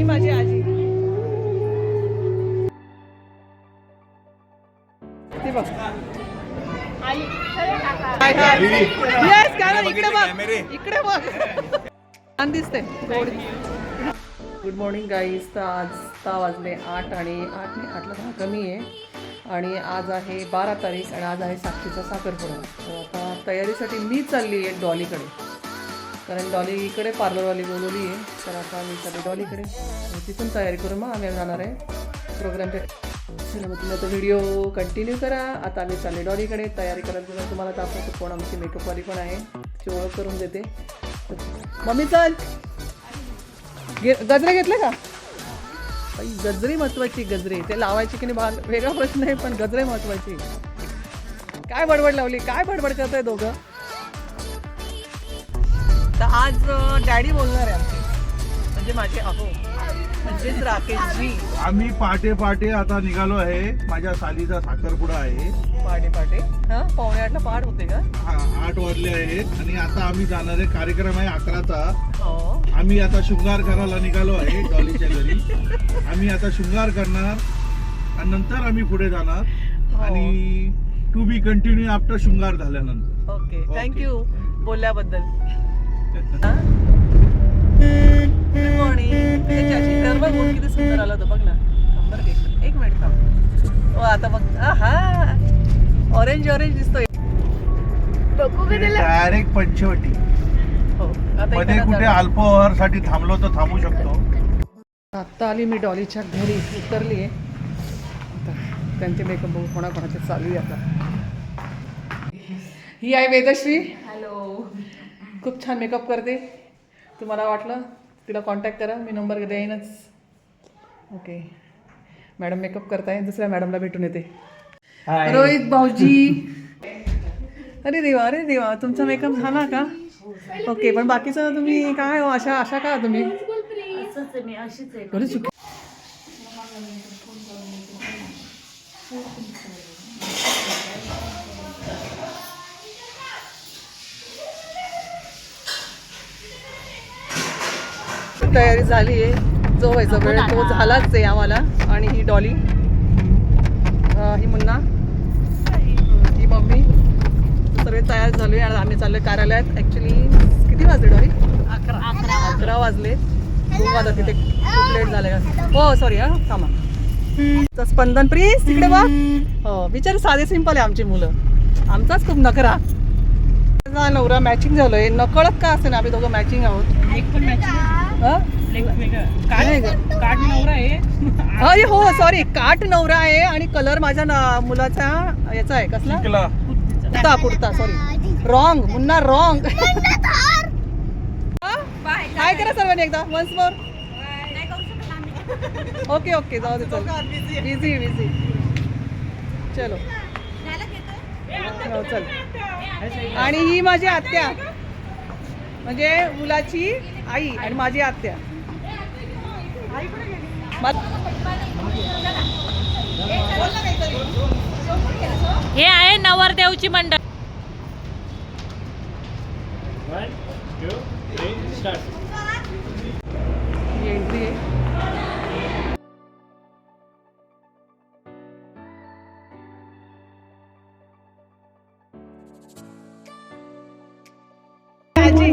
माझी आजी ती बघ. येस काय इकडे बघ इकडे बघ छान दिसते. Good morning guys. तर आज 6 वाजले 8 आणि 8ला 10 कमी आहे आणि आज आहे 12 तारीख आणि आज आहे साक्षीचा साखरपुडा. तर आता तयारीसाठी मी चालली आहे डॉलीकडे, कारण डॉलीकडे पार्लरवाली बोलवली आहे. तर आता मी चालली डॉलीकडे, तिथून तयारी करून मग आम्ही जाणार आहे प्रोग्रामच्या. चला मग तुम्ही आता व्हिडिओ कंटिन्यू करा. आता आम्ही चालले डॉलीकडे तयारी करायला. तुम्हाला दाखवतो कोण आमची मेकअपवाली पण आहे, ती ओळख करून देते. मम्मी चल गजरे घेतले का? गजरे महत्वाची. गजरे ते लावायची की नाही वेगळा प्रश्न आहे, पण गजरे महत्वाची. काय बडबड लावली, काय बडबड करताय दोघं? तर आज डॅडी बोलणार आहे आमचे, म्हणजे माझे अहो म्हणजेच राकेशजी. आम्ही पहाटे पहाटे आता निघालो आहे. माझ्या सालीचा साखरपुडा आहे. पहाटे पहाटे हां 7:45ला पहाट होते का? हा 8 वाजले आहेत आणि आता आम्ही जाणार आहे. कार्यक्रम आहे 11चा. हो आम्ही आता शृंगार करायला निघालो आहे डॉलीच्या घरी. आम्ही आता शृंगार करणार आणि नंतर आम्ही पुढे जाणार आणि टू बी कंटिन्यू आफ्टर शृंगार झाल्यानंतर. ओके थँक्यू बोलल्याबद्दल. Good morning. त्याची गरबा गुण किती सुंदर आला होता बघ ना. नंबर एक मिनिट थांब. आता बघ हा ऑरेंज ऑरेंज दिसतोय. डायरेक्ट पंचवटी. हो आता मध्ये कुठे अल्पहारासाठी थांबलो तर थांबू शकतो. आत्ता आली मी डॉलीच्या घरी उतरली आहे. आता त्यांचे मेकअप बघू कोणाकोणाचे चालू आहे. आता ही आहे वेदश्री. हॅलो. खूप छान मेकअप करते. तुम्हाला वाटलं तिला कॉन्टॅक्ट करा, मी नंबर देईनच. ओके मॅडम मेकअप करताय. दुसऱ्या मॅडमला भेटून येते. रोहित भाऊजी. अरे देवा तुमचा मेकअप झाला का? ओके पण बाकीचं तुम्ही काय हो अशा का तुम्ही? तयारी झाली आहे. जो व्हायचा वेळ तो झालाच आहे आम्हाला. आणि ही डॉली, ही मुन्ना, ही मम्मी, सर्व तयार झालो आहे आणि आम्ही चाललो आहे कार्यालयात. ॲक्च्युली किती वाजले डॉली? 11 वाजले. 2 वाजता तिथे खूप लेट झालं का? हो सॉरी हां थांबा. तर स्पंदन प्लीज तिकडे बघ. हो बिचारे साधे सिंपल आहे आमची मुलं. आमचाच खूप नखरा. नवरा मॅचिंग झालो आहे. नकळत का असेल आम्ही दोघं मॅचिंग आहोत. एक पण मॅचिंग काट नवरा आहे. अरे हो सॉरी काट नवरा आहे आणि कलर माझ्या मुलाचा याचा आहे. कसला kurta sorry wrong Munna wrong. काय करा सर्वांनी एकदा वन्स मोर. ओके जाऊ दे. चल बिझी चलो चल. आणि ही माझी आत्या म्हणजे मुलाची आई आणि माझी आत्या. हे आहे नवरदेवची मंडळ. एंट्री आहे. आजी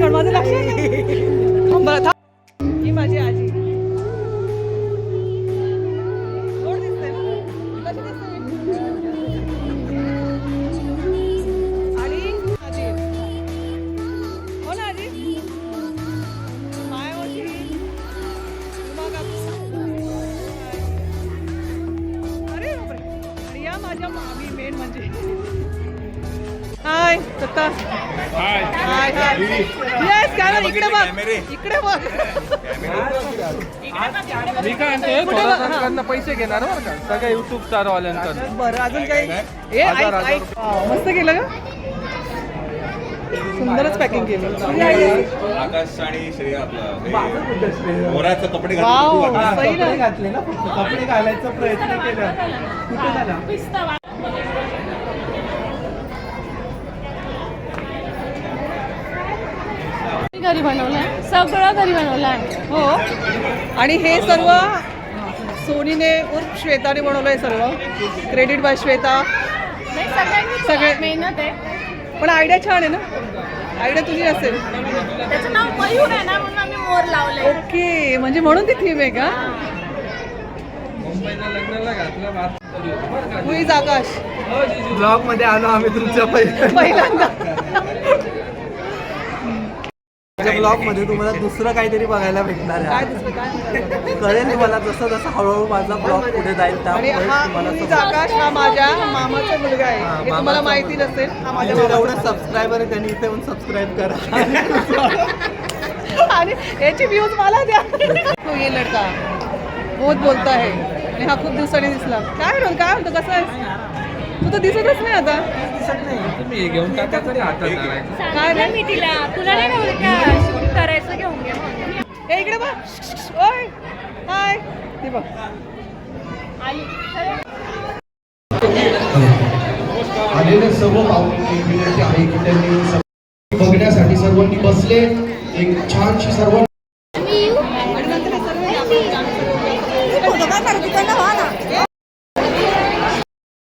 माझं लक्ष ही माझी आजी. गोड दिसते ना? कशी दिसते? आणि आजी हो ना आजी. मायावती अरे बापरे. आणि या माझ्या मामी मेन म्हणजे. हाय दत्ता. हाय येस काय इकडे बघ मी काय म्हणते थोडं पैसे घेणार बरं का सगळ्या युट्यूब स्टारवाल्यांकडून. बरं अजून काही मस्त केलं का? सुंदरच पॅकिंग केलं. आकाश आणि श्रेया आपला मोराचे कपडे घातले ना, कपडे घालायचा प्रयत्न केला. कुठे झाला? घरी बनवलंय, सगळं घरी बनवलंय. हो आणि हे सर्व सोनीने उर्फ श्वेताने बनवलंय सर्व. Credit by Shweta. सगळे मेहनत आहे. पण आयडिया छान आहे ना. आयडिया तुझी असेल. त्याचं नाव मयूर आहे ना, म्हणून आम्ही मोर लावले. ओके, म्हणजे म्हणून ती थीम आहे का? मुंबईला लग्नाला घातलं मुईज आकाश ब्लॉग मध्ये आलो आम्ही तुमच्या पहिल्यांदा. ब्लॉग मध्ये तुम्हाला दुसरं काहीतरी बघायला भेटणार काय आहे. दुसरं काय? कळेल मला जसं जसं हळूहळू माझा ब्लॉग पुढे जाईल आणि त्यामुळे हा तुम्हाला मुईज आकाश हा माझ्या मामाचा मुलगा आहे. हे तुम्हाला माहिती नसेल. हा माझ्या जेवढे मामाचा सबस्क्रायबर आहे त्यांनी इथे येऊन सबस्क्राईब करा. आणि याची व्ह्यूज मला द्या. तो ये लडका बहुत बोलता है आणि हा खूप दिवसांनी दिसला. काय म्हणतो कसं आहे? तू तर दिसतच नाही आता. तुम्ही हे घेऊन टाका तरी हातात धरायचं. काय रे? मी तिला तुला नाही बोलत का शूट करायचं घेऊन घे. ए इकडे बघ. ओय हाय ते बघ. आलेल्या सर्व पाहुणे विनंती आहे की त्यांनी बघण्यासाठी सर्वांनी बसले. एक छानशी सर्व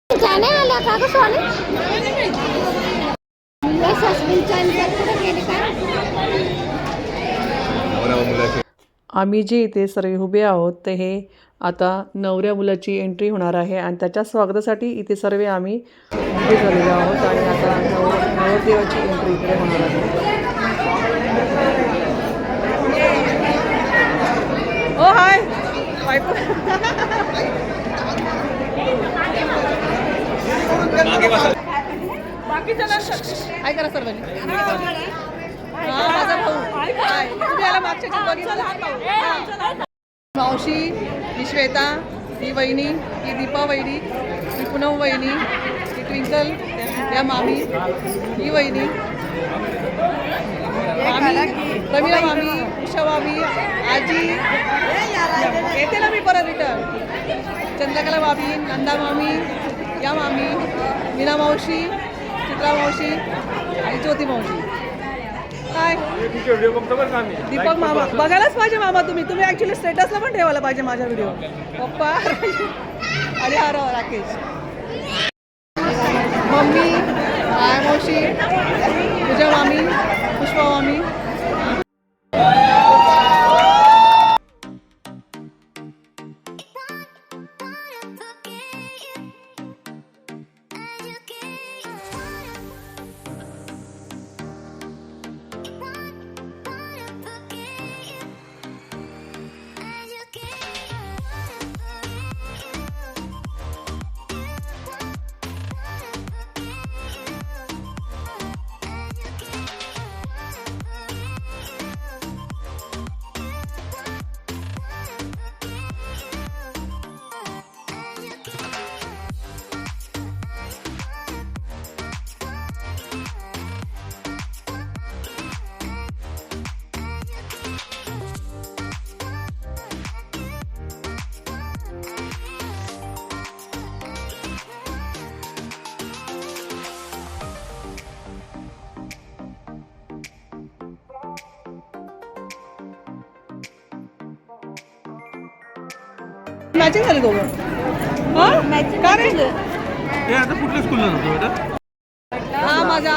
जाने वाला का गं स्वामी? आम्ही जे इथे सर्व उभे आहोत ते हे आता नवऱ्या मुलाची एंट्री होणार आहे आणि त्याच्या स्वागतासाठी इथे सर्व आम्ही उभे झालेलो आहोत आणि आता नवरदेवाची एंट्री इकडे होणार आहे. ओ हाय बाकी काय करा सर्वांनी. हा माझा भाऊ हाय. तुम्ही याला मागच्या बघितलं. मावशी ही श्वेता, ही वहिनी, ही दीपा वहिनी, ही पूनम वहिनी, ही ट्विंकल, या मामी, ही वहिनी, मामी, प्रमिला मामी, उषा मामी, आजी येते ना मी परत रिटर्न. चंद्रकला मामी, नंदा मामी, या मामी, मीना मावशी, चित्रा मावशी आणि ज्योती मावशी. काय दीपक मामा बघायलाच पाहिजे. मामा तुम्ही ऍक्च्युली स्टेटसला पण ठेवायला पाहिजे माझ्या व्हिडिओ. पप्पा आणि हा राकेश. मम्मी आय मावशी, पूजा मामी, पुष्पा मामी. मॅचिंग झाले दोघं. का रे? हे आता कुठल्या स्कूलला जातो बेटा? हा माझा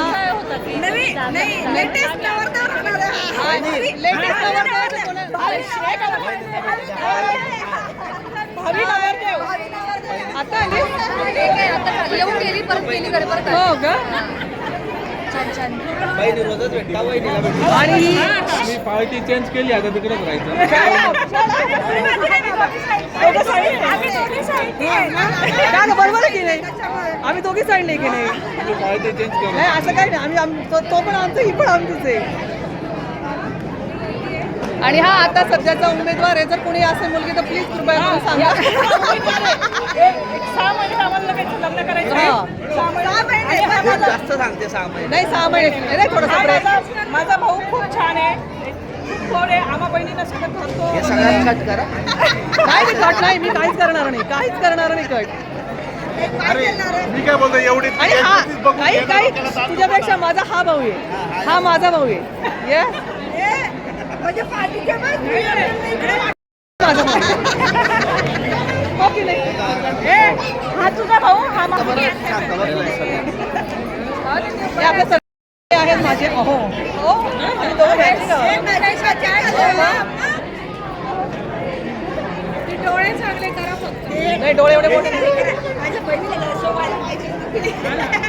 आता येऊन गेली परत गेली घरी परत. हो का? आणि मी पार्टी चेंज केली आता तिकडेच राहायचं. बरोबर आहे की नाही? आम्ही दोघी साईड नाही की नाही? पार्टी चेंज करू. नाही असं काही नाही. आम्ही तो पण आमचं ही पण आमचंच आहे. आणि हा आता सध्याचा उमेदवार आहे. जर कोणी असेल मुलगी तर प्लीज कृपया करून सांगा. 6 महिने आम्हाला लगेच लग्न करायचं. जास्त सांगते 6 महिने. नाही 6 महिने नाही थोडासा प्रयत्न. माझा भाऊ खूप छान आहे. खूप गोड आहे. आम्हा बहिणींना सगळं करतो. हे सगळं कट करा. नाही मी कट नाही. मी काहीच करणार नाही. काहीच करणार नाही कट. अरे मी काय बोलतो एवढी आणि हा काही काही तुझ्यापेक्षा माझा हा भाऊ आहे. हा माझा भाऊ आहे. माझा भाऊ. हो की नाही? हा तुझा भाऊ हा हे आपले सगळे आहेत माझे. अहो हो आणि दोघं matching आहोत. डोळे चांगले करा फक्त. नाही डोळे एवढे मोठे नाही.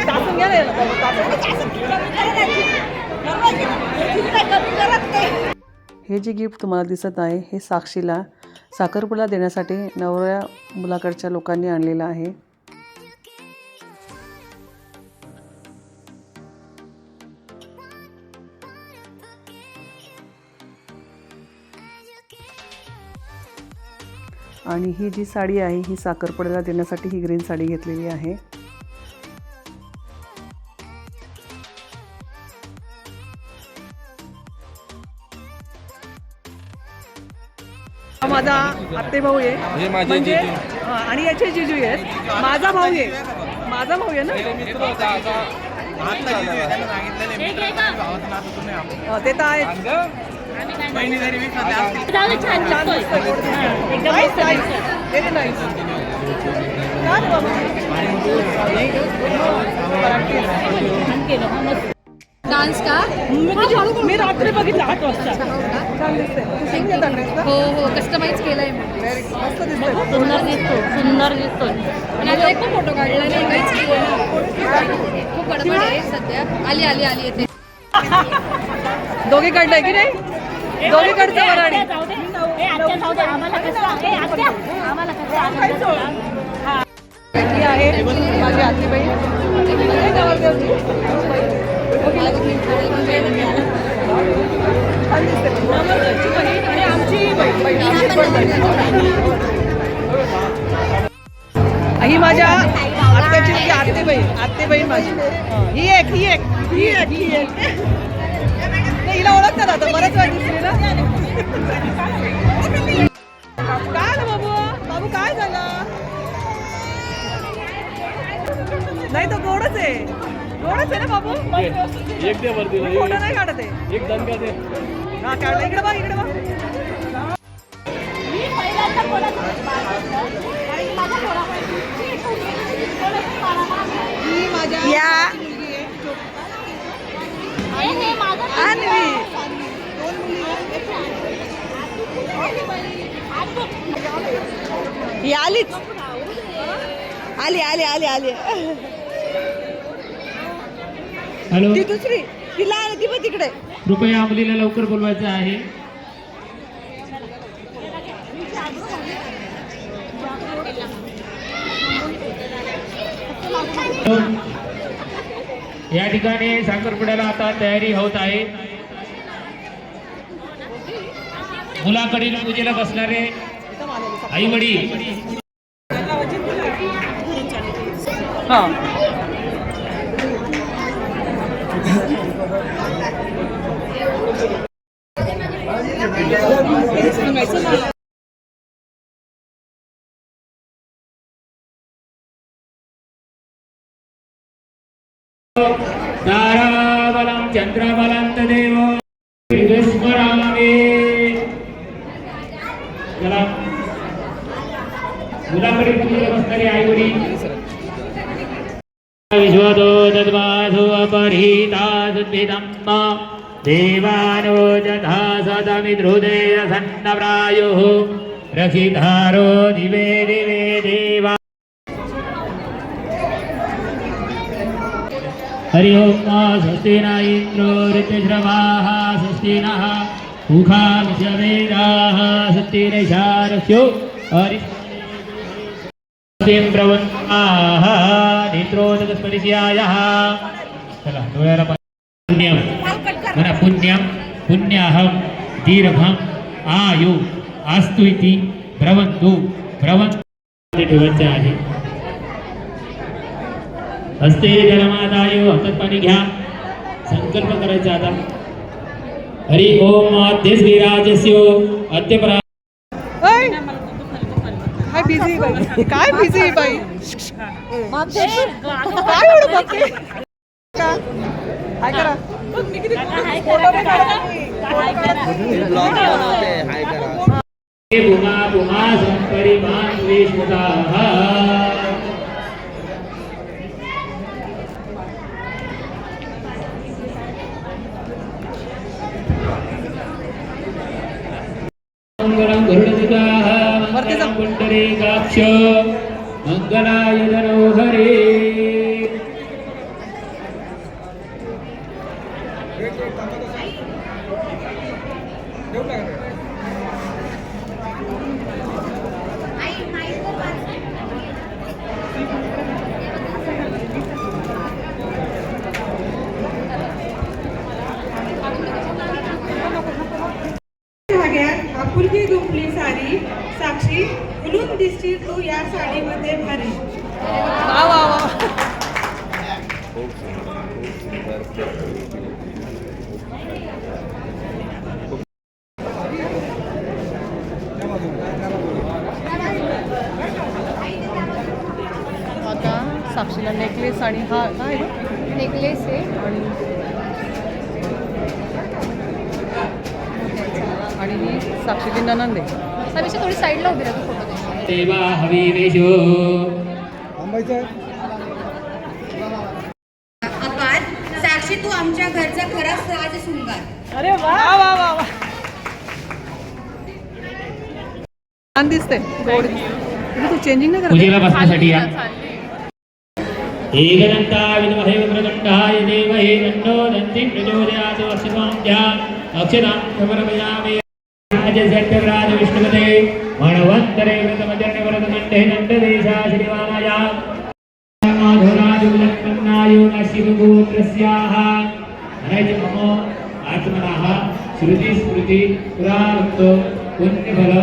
टाकून घ्या ना याला. हे जे गिफ्ट तुम्हाला दिसत आहे हे साक्षीला साखरपुडा देण्यासाठी नवऱ्या मुलाकडच्या लोकांनी आणलेलं आहे. आणि ही जी साडी आहे ही साखरपुड्याला देण्यासाठी ही ग्रीन साडी घेतलेली आहे. हा माझा आत्ते भाऊ आहे हे माझे म्हणजे जिजू. हा, आणि याचे जिजू आहेत. माझा भाऊ आहे ना. मित्र होता आता हा, ते तर आहे. जाऊ दे, छान दिसतोय. एकदम मस्त दिसतोय. Very nice. काय रे बाबा? छान केलं हा, मस्त. डान्स का मी रात्री बघितला 8 वाजता. छान दिसतंय. तू शिवून घेता dress का? हो हो कस्टमाइज केलंय मी. मस्त दिसतंय. सुंदर दिसतोय आणि आता एक फोटो काढला नाही काहीच केलं. खूप गडबड आहे सध्या. आली येते. दोघी काढलंय की नाही? दोघी कडचं वराडी. ही आहे माझी आत्तीबाई. हे नवरदेवची. छान दिसते. नवरदेवची बहीण आणि आमची बहीण. ही माझ्या आत्याची आत्तेबाई माझी. ही एक नाही, हिला ओळखतात आता बऱ्याच वेळ दिसली ना. काय ना बाबू काय झालं? नाही तो गोडच आहे ना बाबू. एक दे वरती फोटो नाही काढत आहे. एक दणका दे. हा काढला. इकडे बघ ही माझ्या अन्वी. ही आलीच. आली हॅलो, ती दुसरी ती लहान ती पण तिकडे. कृपया मुलीला लवकर बोलवायचं आहे. या ठिकाणी साखरपुड्याला आता तयारी होत आहे. मुलाकडील पूजेला बसणारे आई वडील हा ताराबलं चंद्रबलं तदेव स्मरामि. चला मुलाकडे पूजेला बसणारे आई वडील. विश्वतो तद्वासो अपरिहितासुद्भिदम्मा देवानो जथा सदमिद्रुदेय सन्नप्रायुः रक्षितारो दिवे दिवे देवा. हरि ओम. स्वस्ति न इंद्रो ऋतुश्रवाः स्वस्ति नः पूषा विश्ववेदाः स्वस्ति नैषारस्यो हरिस्तिं ब्रवन्नाः नेत्रोदकस्परिस्यायः. चला डोळ्याला पुण्यम म्हणा. पुण्याहम दीर्घम आयु आस्तु इति ब्रवन्तु ठेवायचं आहे. हस्ते जलमादायो हातात पाणी घ्या. संकल्प करायचा आता. हरि ओम अध्यस्विराजस्य अद्यपरा. काय बिझी बाई. काय एवढं बघते. काय करा किती फोटो पण काढा तुम्ही. भूमा भूमा संपरिमाण विश्वताः मंगलम गरुडध्वजाः मंगलम पुंडरीकाक्ष मंगलाय धनोहरे धाग्यात आपुलकी गुंफली सारी साक्षी फुलून दिसशील तू या साडीमध्ये भारी. वा वा वा. आता साक्षीला नेकलेस आणि हा काय आहे? नेकलेस आहे आणि ही साक्षीची ननंद आहे. समीक्षा थोडी साईडला उभी राहतो फोटो. देवा हविवेशो अपार साक्षी तू आमच्या घरचा खराच राज शृंगार. अरे वा वा वा वा. छान दिसते गोड. तू चेंजिंग नाही करत पूजेला बसण्यासाठी या एकदंता विद्महे वक्रतुंडाय धीमहि तन्नो दन्ति प्रचोदयात् वर्षतोऽन्ध्या अक्षतां समर्पयामि राजसत्यव्राज विष्णुपते मणवन्तरे व्रतमचरणे वरदमण्डे दण्डदेशा श्रीवानाय माधुराजुलक्कन्नाय नशिवगोत्रस्याः अनैज मम आत्मनः श्रुति स्मृति पुराणोक्तो पुण्यफल